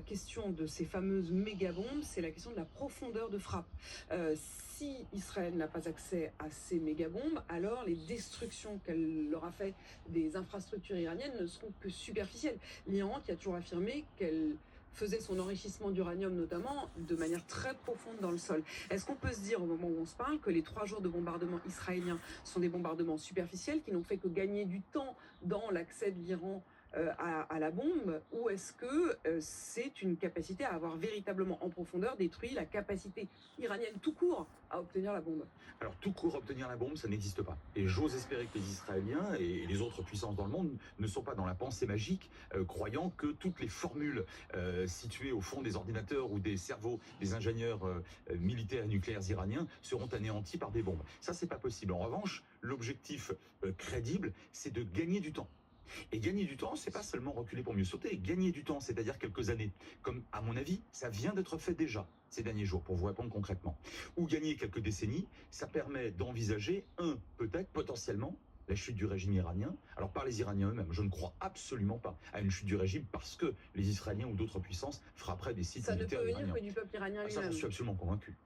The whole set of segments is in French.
La question de ces fameuses méga-bombes, c'est la question de la profondeur de frappe. Si Israël n'a pas accès à ces méga-bombes, alors les destructions qu'elle leur a fait des infrastructures iraniennes ne seront que superficielles. L'Iran qui a toujours affirmé qu'elle faisait son enrichissement d'uranium notamment de manière très profonde dans le sol. Est-ce qu'on peut se dire au moment où on se parle que les 3 jours de bombardement israéliens sont des bombardements superficiels qui n'ont fait que gagner du temps dans l'accès de l'Iran à la bombe, ou est-ce que c'est une capacité à avoir véritablement en profondeur détruit la capacité iranienne tout court à obtenir la bombe? Alors, tout court obtenir la bombe, ça n'existe pas. Et j'ose espérer que les Israéliens et les autres puissances dans le monde ne sont pas dans la pensée magique, croyant que toutes les formules situées au fond des ordinateurs ou des cerveaux des ingénieurs militaires et nucléaires iraniens seront anéanties par des bombes. Ça, c'est pas possible. En revanche, l'objectif crédible, c'est de gagner du temps. Et gagner du temps, c'est pas seulement reculer pour mieux sauter. Gagner du temps, c'est-à-dire quelques années, comme à mon avis, ça vient d'être fait déjà ces derniers jours, pour vous répondre concrètement. Ou gagner quelques décennies, ça permet d'envisager, peut-être, potentiellement, la chute du régime iranien. Alors par les Iraniens eux-mêmes, je ne crois absolument pas à une chute du régime parce que les Israéliens ou d'autres puissances frapperaient des sites Ça ne militaires peut venir iraniens. que du peuple iranien Ah, ça, j'en lui-même. suis absolument convaincu.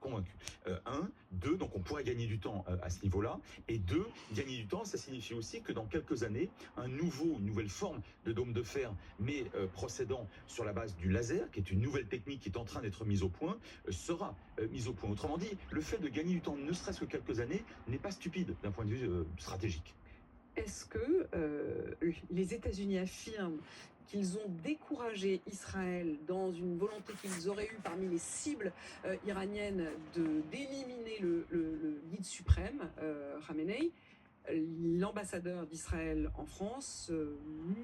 Deux, donc on pourrait gagner du temps à ce niveau-là. Et deux, gagner du temps, ça signifie aussi que dans quelques années, une nouvelle forme de dôme de fer, mais procédant sur la base du laser, qui est une nouvelle technique qui est en train d'être mise au point, sera mise au point. Autrement dit, le fait de gagner du temps, ne serait-ce que quelques années, n'est pas stupide d'un point de vue stratégique. Est-ce que les États-Unis affirment qu'ils ont découragé Israël dans une volonté qu'ils auraient eue parmi les cibles iraniennes d'éliminer le guide suprême, Khamenei? L'ambassadeur d'Israël en France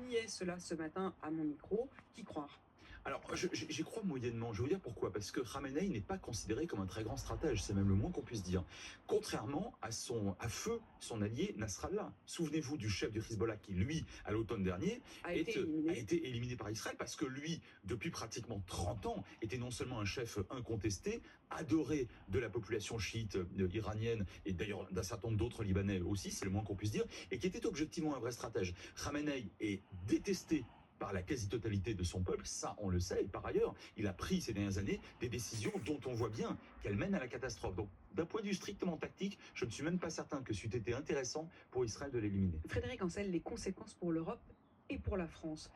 niait cela ce matin à mon micro. Qui croire? Alors, j'y crois moyennement. Je vais vous dire pourquoi. Parce que Khamenei n'est pas considéré comme un très grand stratège. C'est même le moins qu'on puisse dire. Contrairement à feu, son allié Nasrallah. Souvenez-vous du chef du Hezbollah qui, lui, à l'automne dernier, A été éliminé. a été éliminé par Israël parce que lui, depuis pratiquement 30 ans, était non seulement un chef incontesté, adoré de la population chiite iranienne et d'ailleurs d'un certain nombre d'autres Libanais aussi, c'est le moins qu'on puisse dire, et qui était objectivement un vrai stratège. Khamenei est détesté par la quasi-totalité de son peuple, ça on le sait, et par ailleurs, il a pris ces dernières années des décisions dont on voit bien qu'elles mènent à la catastrophe. Donc, d'un point de vue strictement tactique, je ne suis même pas certain que c'eût été intéressant pour Israël de l'éliminer. Frédéric Ancel, les conséquences pour l'Europe et pour la France.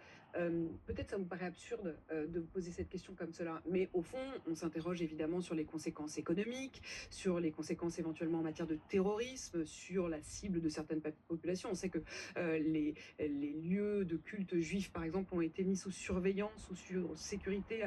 Peut-être ça vous paraît absurde de vous poser cette question comme cela, mais au fond, on s'interroge évidemment sur les conséquences économiques, sur les conséquences éventuellement en matière de terrorisme, sur la cible de certaines populations. On sait que les lieux de culte juifs, par exemple, ont été mis sous surveillance, sous sécurité.